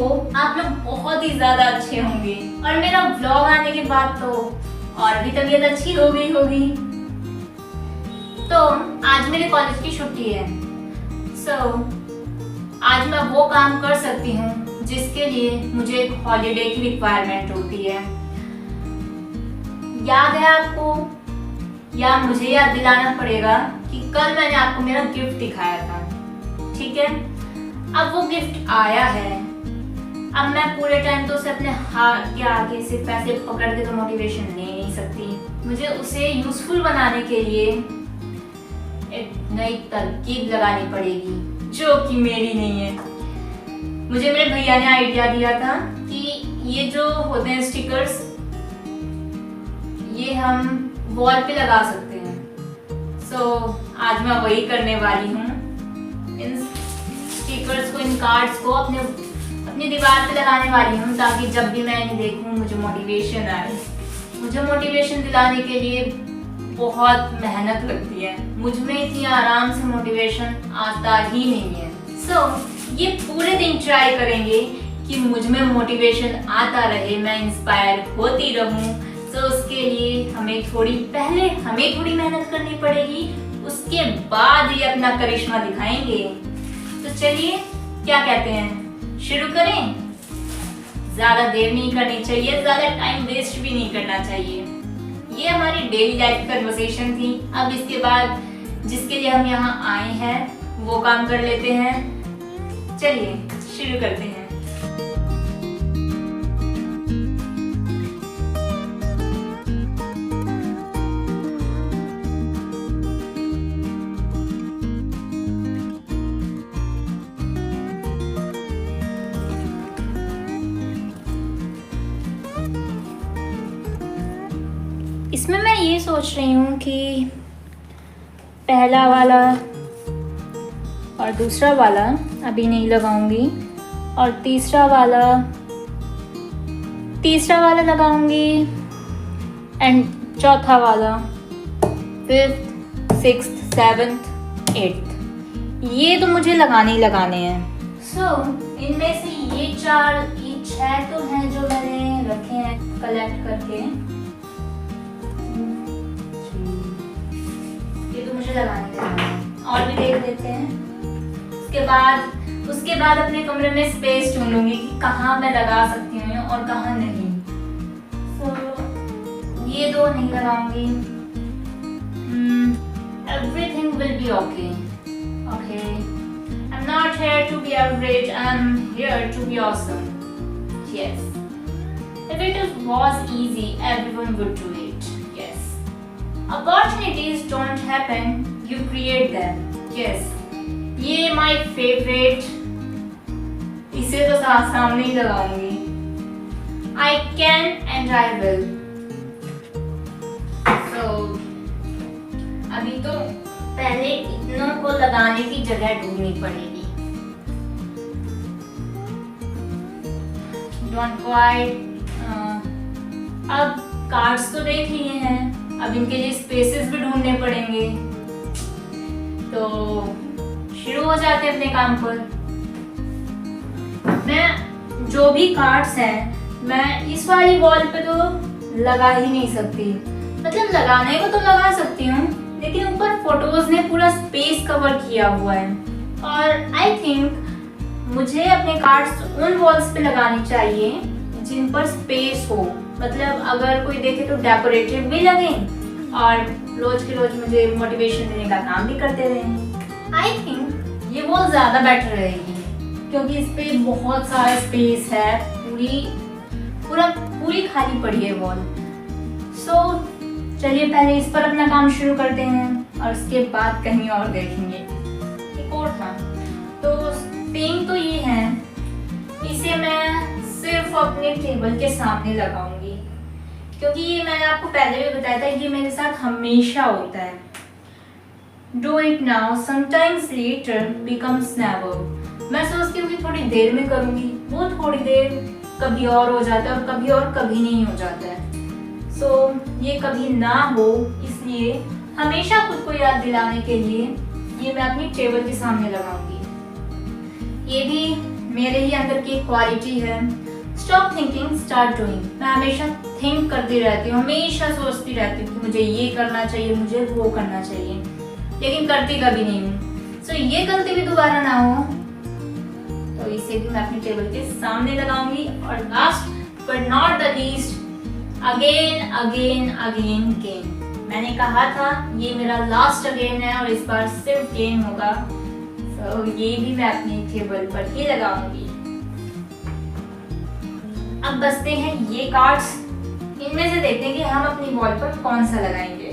Hope आप लोग बहुत ही ज़्यादा अच्छे होंगे और मेरा व्लॉग आने के बाद तो और भी तबीयत अच्छी हो गई होगी। तो आज मेरे कॉलेज की छुट्टी है। आज मैं वो काम कर सकती हूँ जिसके लिए मुझे एक हॉलीडे की रिक्वायरमेंट होती है। याद है आपको, या मुझे याद दिलाना पड़ेगा कि कल मैंने आपको मेरा गिफ्ट दिखाया था, ठीक है? अब वो गिफ्ट आया है। अब मैं पूरे टाइम तो उसे अपने हाथ के आगे से पैसे पकड़ के तो मोटिवेशन ले नहीं सकती। मुझे उसे यूजफुल बनाने के लिए एक नई तरकीब लगानी पड़ेगी जो कि मेरी नहीं है। मुझे मेरे भैया ने आइडिया दिया था कि ये जो होते हैं स्टिकर्स, ये हम वॉल पे लगा सकते हैं। आज मैं वही करने वाली हूँ। इन स्टिकर्स को, इन कार्ड्स को अपनी दीवार पे लगाने वाली हूँ ताकि जब भी मैं इन्हें देखूँ मुझे मोटिवेशन आए। मुझे मोटिवेशन दिलाने के लिए बहुत मेहनत लगती है। मुझ में इतनी आराम से मोटिवेशन आता ही नहीं है। ये पूरे दिन ट्राई करेंगे कि मुझ में मोटिवेशन आता रहे, मैं इंस्पायर होती रहूं। उसके लिए हमें थोड़ी मेहनत करनी पड़ेगी, उसके बाद ये अपना करिश्मा दिखाएंगे। तो चलिए, क्या कहते हैं, शुरू करें? ज्यादा देर नहीं करनी चाहिए, ज्यादा टाइम वेस्ट भी नहीं करना चाहिए। ये हमारी डेली लाइफ कन्वर्सेशन थी। अब इसके बाद जिसके लिए हम यहाँ आए हैं वो काम कर लेते हैं। चलिए शुरू करते हैं। इसमें मैं ये सोच रही हूँ कि पहला वाला और दूसरा वाला अभी नहीं लगाऊंगी, और तीसरा वाला लगाऊंगी, एंड चौथा वाला, 5th, 6th, 7th, 8th, ये तो मुझे लगाने ही लगाने हैं। इनमें से ये 6 तो हैं जो मैंने रखे हैं कलेक्ट करके। मुझे लगाने और भी देख लेते हैं। उसके बाद अपने कमरे में स्पेस ढूंढूंगी कि कहाँ मैं लगा सकती हूँ और कहाँ नहीं। ये 2 नहीं लगाऊंगी। Everything will be okay. I'm not here to be average. I'm here to be awesome. Yes. If it was easy, everyone would do it. Yes. Opportunities don't happen, you create them. Yes. ये my favorite. इसे तो सामने ही लगाऊंगी। I can and I will. अभी तो पहले इतनों को लगाने की जगह ढूंढनी पड़ेगी। Don't quite. अब कार्ड्स तो देख लिए हैं, अब इनके लिए स्पेसेस भी ढूंढने पड़ेंगे। तो शुरू हो जाते हैं अपने काम पर। मैं जो भी कार्ड्स हैं मैं इस वाली वॉल पे तो लगा ही नहीं सकती। मतलब लगाने को तो लगा सकती हूँ, लेकिन ऊपर फोटोज ने पूरा स्पेस कवर किया हुआ है। और आई थिंक मुझे अपने कार्ड्स उन वॉल्स पे लगानी चाहिए जिन पर स्पेस हो। मतलब अगर कोई देखे तो डेकोरेटिव भी लगे और रोज के रोज मुझे मोटिवेशन देने का काम भी करते रहे। आई थिंक ये वॉल ज़्यादा बेटर रहेगी क्योंकि इस पे बहुत सारा स्पेस है, पूरी खाली पड़ी है वॉल। चलिए पहले इस पर अपना काम शुरू करते हैं और उसके बाद कहीं और देखेंगे। एक और था तो पेन तो ये है, इसे मैं सिर्फ अपने टेबल के सामने लगाऊंगी क्योंकि ये मैंने आपको पहले भी बताया था, ये मेरे साथ हमेशा होता है। Do it now, sometimes later becomes never. मैं सोचती हूँ कि थोड़ी देर में करूँगी, वो थोड़ी देर कभी और हो जाता है और कभी नहीं हो जाता है। ये कभी ना हो, इसलिए हमेशा खुद को याद दिलाने के लिए ये मैं अपनी टेबल के सामने लगाऊंगी। ये भी मेरे ही अंदर की क्वालिटी है। Stop thinking start doing. मैं हमेशा थिंक करती रहती हूँ, हमेशा सोचती रहती हूँ कि मुझे ये करना चाहिए, मुझे वो करना चाहिए, लेकिन करती कभी नहीं हूँ। सो ये गलती भी दोबारा ना हो, तो इसे भी मैं अपनी टेबल के सामने लगाऊंगी। और last but not the least, again again again gain. मैंने कहा था ये मेरा लास्ट अगेन है और इस बार सिर्फ गेन होगा। तो ये भी मैं अपनी टेबल पर ही लगाऊंगी। अब बचते हैं ये कार्ड्स। इनमें से देखते हैं कि हम अपनी वॉल पर कौन सा लगाएंगे।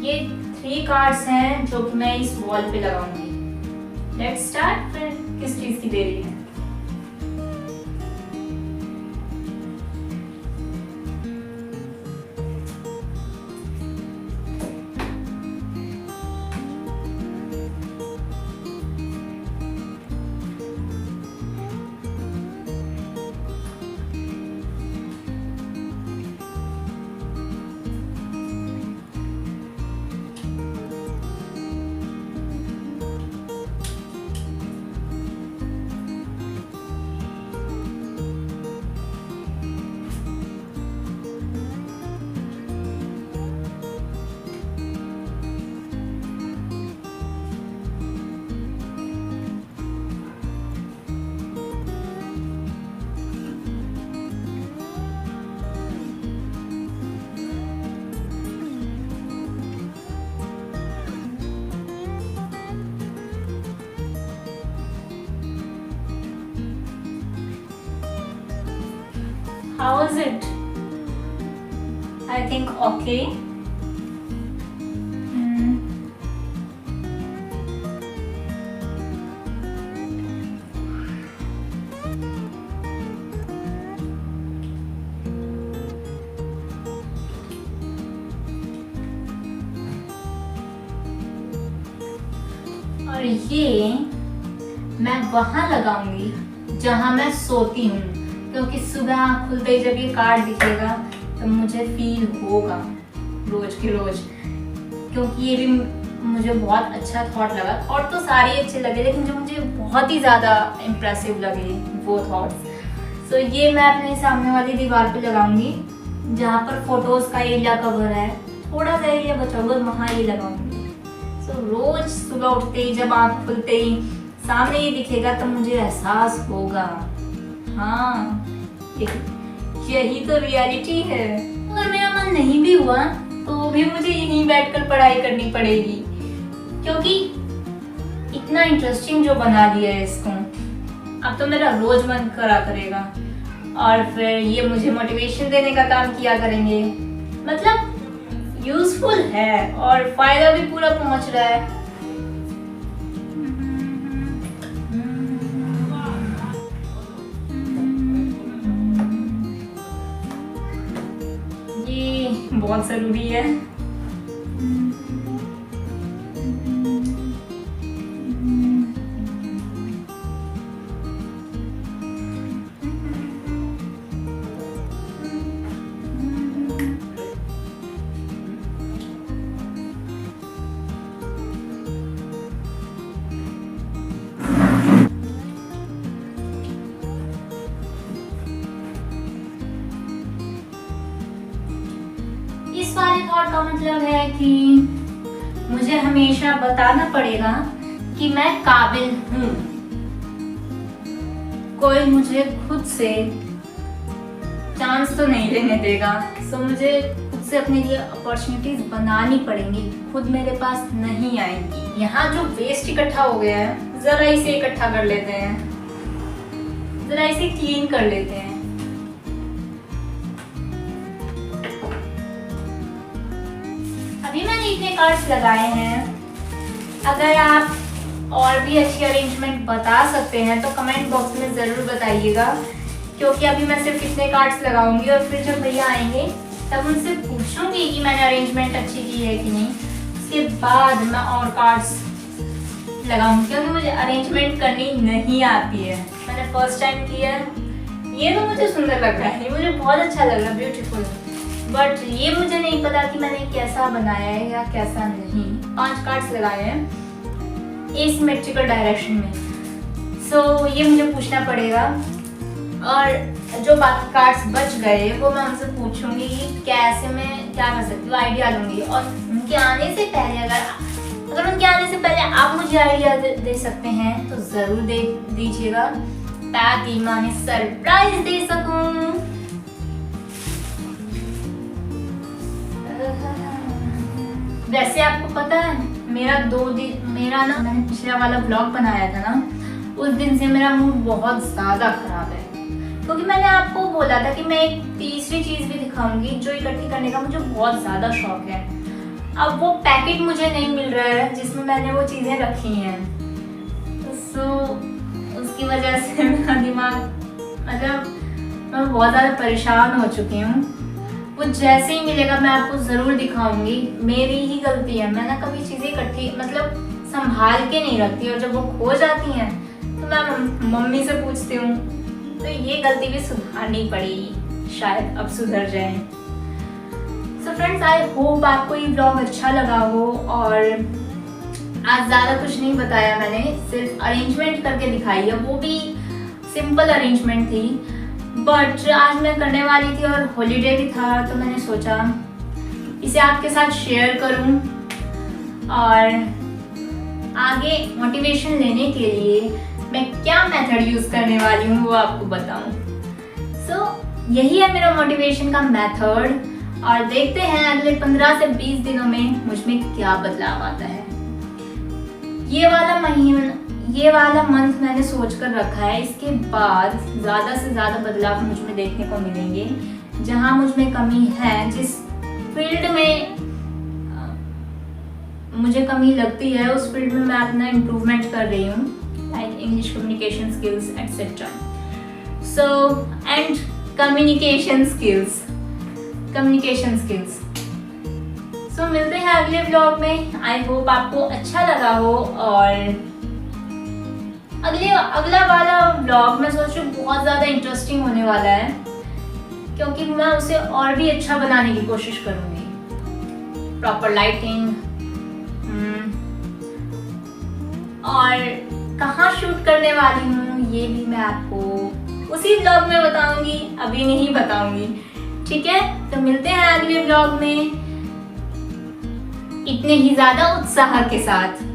ये 3 कार्ड्स हैं जो मैं इस वॉल पे लगाऊंगी। Let's start. फिर किस चीज की देरी है। How is it? I think okay. और ये मैं वहां लगाऊंगी जहां मैं सोती हूँ, क्योंकि सुबह आँख खुलते ही जब ये कार्ड दिखेगा तो मुझे फील होगा रोज के रोज। क्योंकि ये भी मुझे बहुत अच्छा थॉट लगा। थॉट तो सारे अच्छे लगे, लेकिन जो मुझे बहुत ही ज़्यादा इम्प्रेसिव लगे वो थॉट्स। सो ये मैं अपने सामने वाली दीवार पे लगाऊंगी जहाँ पर फोटोज़ का एरिया कवर है, थोड़ा सा एरिया बचा हुआ वहाँ ये लगाऊंगी। सो रोज सुबह उठते ही जब आँख खुलते ही सामने ये दिखेगा तो मुझे एहसास होगा, हाँ यही तो रियलिटी है। अगर मेरा मन नहीं भी हुआ तो भी मुझे यहीं बैठकर पढ़ाई करनी पड़ेगी, क्योंकि इतना इंटरेस्टिंग जो बना दिया है इसको, अब तो मेरा रोज मन करा करेगा। और फिर ये मुझे मोटिवेशन देने का काम किया करेंगे। मतलब यूजफुल है और फायदा भी पूरा पहुंच रहा है। बहुत जरूरी है। इस वाले थॉट का मतलब है कि मुझे हमेशा बताना पड़ेगा कि मैं काबिल हूँ। कोई मुझे खुद से चांस तो नहीं लेने देगा। सो मुझे खुद से अपने लिए अपॉर्चुनिटीज बनानी पड़ेंगी, खुद मेरे पास नहीं आएंगी। यहाँ जो वेस्ट इकट्ठा हो गया है जरा इसे इकट्ठा कर लेते हैं, जरा इसे क्लीन कर लेते हैं। अभी मैंने इतने कार्ड्स लगाए हैं। अगर आप और भी अच्छी अरेंजमेंट बता सकते हैं तो कमेंट बॉक्स में ज़रूर बताइएगा, क्योंकि अभी मैं सिर्फ इतने कार्ड्स लगाऊंगी और फिर जब भैया आएंगे तब उनसे पूछूंगी कि मैंने अरेंजमेंट अच्छी की है कि नहीं। उसके बाद मैं और कार्ड्स लगाऊंगी, क्योंकि मुझे अरेंजमेंट करनी नहीं आती है। मैंने फर्स्ट टाइम किया है। ये तो मुझे सुंदर लग रहा है, ये मुझे बहुत अच्छा लग रहा है, ब्यूटीफुल। बट ये मुझे नहीं पता कि मैंने कैसा बनाया है या कैसा नहीं। 5 कार्ड्स लगाए हैं। एसिमेट्रिकल डायरेक्शन में। सो ये मुझे पूछना पड़ेगा, और जो बाकी कार्ड्स बच गए वो मैं उनसे पूछूंगी कि कैसे मैं क्या कर सकती हूँ, आइडिया लूंगी। और उनके आने से पहले अगर उनके आने से पहले आप मुझे आइडिया दे सकते हैं तो ज़रूर दे दीजिएगा, ताकि मैं उन्हें सरप्राइज दे सकूं। वैसे आपको पता है मेरा ना, मैंने पिछला वाला ब्लॉग बनाया था ना, उस दिन से मेरा मूड बहुत ज़्यादा खराब है, क्योंकि मैंने आपको बोला था कि मैं एक तीसरी चीज़ भी दिखाऊंगी जो इकट्ठी करने का मुझे बहुत ज़्यादा शौक है। अब वो पैकेट मुझे नहीं मिल रहा है जिसमें मैंने वो चीज़ें रखी हैं, सो उसकी वजह से मेरा दिमाग, मतलब मैं बहुत ज़्यादा परेशान हो चुकी हूँ। वो जैसे ही मिलेगा मैं आपको ज़रूर दिखाऊंगी। मेरी ही गलती है, मैं ना कभी चीज़ें इकट्ठी मतलब संभाल के नहीं रखती, और जब वो खो जाती हैं तो मैं मम्मी से पूछती हूँ, तो ये गलती भी सुधारनी पड़ेगी, शायद अब सुधर जाए। सो फ्रेंड्स, आई होप आपको ये ब्लॉग अच्छा लगा हो। और आज ज़्यादा कुछ नहीं बताया मैंने, सिर्फ अरेंजमेंट करके दिखाई है, वो भी सिंपल अरेंजमेंट थी, बट आज मैं करने वाली थी और हॉलीडे भी था, तो मैंने सोचा इसे आपके साथ शेयर करूं और आगे मोटिवेशन लेने के लिए मैं क्या मेथड यूज़ करने वाली हूँ वो आपको बताऊं। सो यही है मेरा मोटिवेशन का मेथड, और देखते हैं अगले 15 से 20 दिनों में मुझ में क्या बदलाव आता है। ये वाला मंथ मैंने सोच कर रखा है, इसके बाद ज़्यादा से ज़्यादा बदलाव मुझ में देखने को मिलेंगे। जहाँ मुझ में कमी है, जिस फील्ड में मुझे कमी लगती है, उस फील्ड में मैं अपना इम्प्रूवमेंट कर रही हूँ, like English communication skills etcetera. So and communication skills. So मिलते हैं अगले ब्लॉग में। आई होप आपको अच्छा लगा हो, और अगला वाला ब्लॉग मैं सोच रही हूँ बहुत ज़्यादा इंटरेस्टिंग होने वाला है, क्योंकि मैं उसे और भी अच्छा बनाने की कोशिश करूँगी। प्रॉपर लाइटिंग, और कहाँ शूट करने वाली हूँ ये भी मैं आपको उसी ब्लॉग में बताऊँगी, अभी नहीं बताऊँगी, ठीक है। तो मिलते हैं अगले ब्लॉग में इतने ही ज़्यादा उत्साह के साथ।